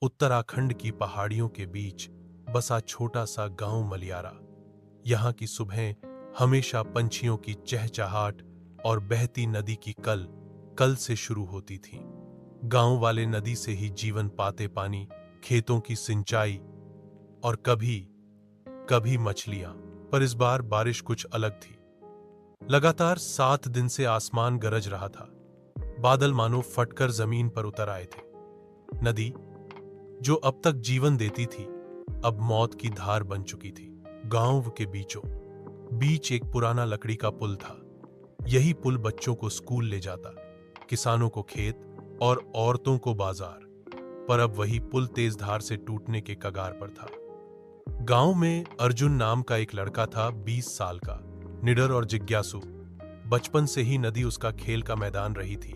उत्तराखंड की पहाड़ियों के बीच बसा छोटा सा गांव मलियारा। यहाँ की सुबहें हमेशा पंछियों की चहचहाट और बहती नदी की कल कल से शुरू होती थीं। गांव वाले नदी से ही जीवन पाते, पानी, खेतों की सिंचाई और कभी कभी मछलियां। पर इस बार बारिश कुछ अलग थी। लगातार 7 दिन से आसमान गरज रहा था। बादल मानो फटकर जमीन पर उतर आए थे। नदी, जो अब तक जीवन देती थी, अब मौत की धार बन चुकी थी। गांव के बीचों बीच एक पुराना लकड़ी का पुल था। यही पुल बच्चों को स्कूल ले जाता, किसानों को खेत और औरतों को बाजार। पर अब वही पुल तेज धार से टूटने के कगार पर था। गांव में अर्जुन नाम का एक लड़का था, 20 साल का, निडर और जिज्ञासु। बचपन से ही नदी उसका खेल का मैदान रही थी।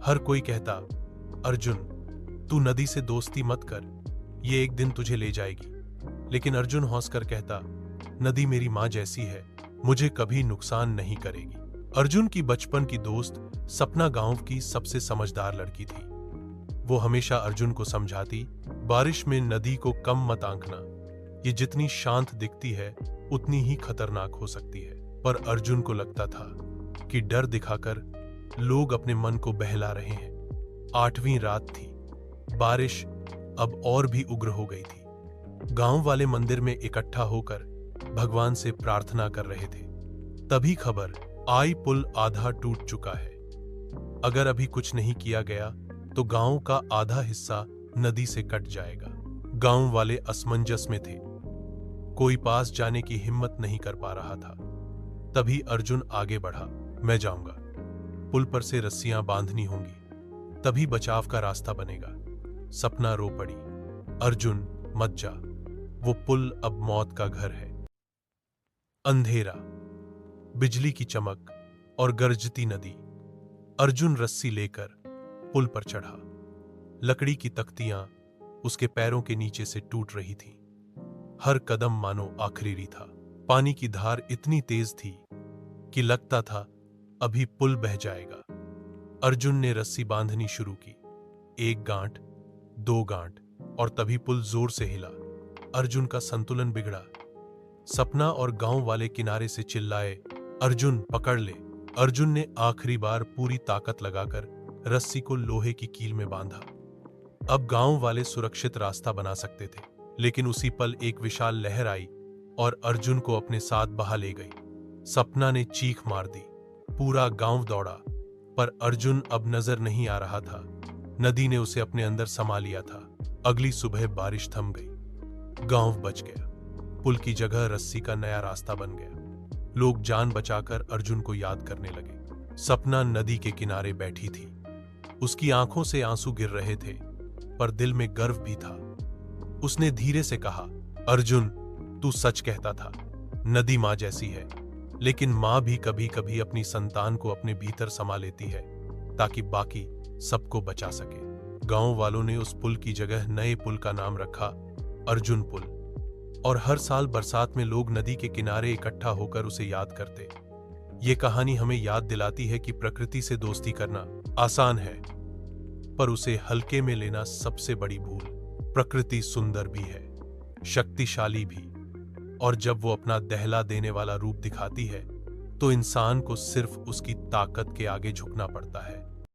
हर कोई कहता, अर्जुन, तू नदी से दोस्ती मत कर, ये एक दिन तुझे ले जाएगी। लेकिन अर्जुन हंसकर कहता, नदी मेरी मां जैसी है, मुझे कभी नुकसान नहीं करेगी। अर्जुन की बचपन की दोस्त सपना गांव की सबसे समझदार लड़की थी। वो हमेशा अर्जुन को समझाती, बारिश में नदी को कम मत आंकना, ये जितनी शांत दिखती है उतनी ही खतरनाक हो सकती है। पर अर्जुन को लगता था कि डर दिखाकर लोग अपने मन को बहला रहे हैं। 8वीं रात थी। बारिश अब और भी उग्र हो गई थी। गांव वाले मंदिर में इकट्ठा होकर भगवान से प्रार्थना कर रहे थे। तभी खबर आई, पुल आधा टूट चुका है। अगर अभी कुछ नहीं किया गया तो गांव का आधा हिस्सा नदी से कट जाएगा। गांव वाले असमंजस में थे। कोई पास जाने की हिम्मत नहीं कर पा रहा था। तभी अर्जुन आगे बढ़ा, मैं जाऊंगा। पुल पर से रस्सियां बांधनी होंगी, तभी बचाव का रास्ता बनेगा। सपना रो पड़ी, अर्जुन मत जा, वो पुल अब मौत का घर है। अंधेरा, बिजली की चमक और गरजती नदी। अर्जुन रस्सी लेकर पुल पर चढ़ा। लकड़ी की तख्तियां उसके पैरों के नीचे से टूट रही थीं। हर कदम मानो आखिरी था। पानी की धार इतनी तेज थी कि लगता था अभी पुल बह जाएगा। अर्जुन ने रस्सी बांधनी शुरू की। 1 गांठ, 2 गांठ, और तभी पुल जोर से हिला। अर्जुन का संतुलन बिगड़ा। सपना और गांव वाले किनारे से चिल्लाए, अर्जुन पकड़ ले। अर्जुन ने आखिरी बार पूरी ताकत लगाकर रस्सी को लोहे की कील में बांधा। अब गांव वाले सुरक्षित रास्ता बना सकते थे। लेकिन उसी पल एक विशाल लहर आई और अर्जुन को अपने साथ बहा ले गई। सपना ने चीख मार दी। पूरा गांव दौड़ा, पर अर्जुन अब नजर नहीं आ रहा था। नदी ने उसे अपने अंदर समा लिया था। अगली सुबह बारिश थम गई। गांव बच गया। पुल की जगह रस्सी का नया रास्ता बन गया। लोग जान बचाकर अर्जुन को याद करने लगे। सपना नदी के किनारे बैठी थी। उसकी आंखों से आंसू गिर रहे थे, पर दिल में गर्व भी था। उसने धीरे से कहा, अर्जुन, तू सच कहता था, नदी मां जैसी है, लेकिन मां भी कभी कभी अपनी संतान को अपने भीतर समा लेती है ताकि बाकी सबको बचा सके। गांव वालों ने उस पुल की जगह नए पुल का नाम रखा, अर्जुन पुल। और हर साल बरसात में लोग नदी के किनारे इकट्ठा होकर उसे याद करते। ये कहानी हमें याद दिलाती है कि प्रकृति से दोस्ती करना आसान है, पर उसे हल्के में लेना सबसे बड़ी भूल। प्रकृति सुंदर भी है, शक्तिशाली भी, और जब वो अपना दहला देने वाला रूप दिखाती है तो इंसान को सिर्फ उसकी ताकत के आगे झुकना पड़ता है।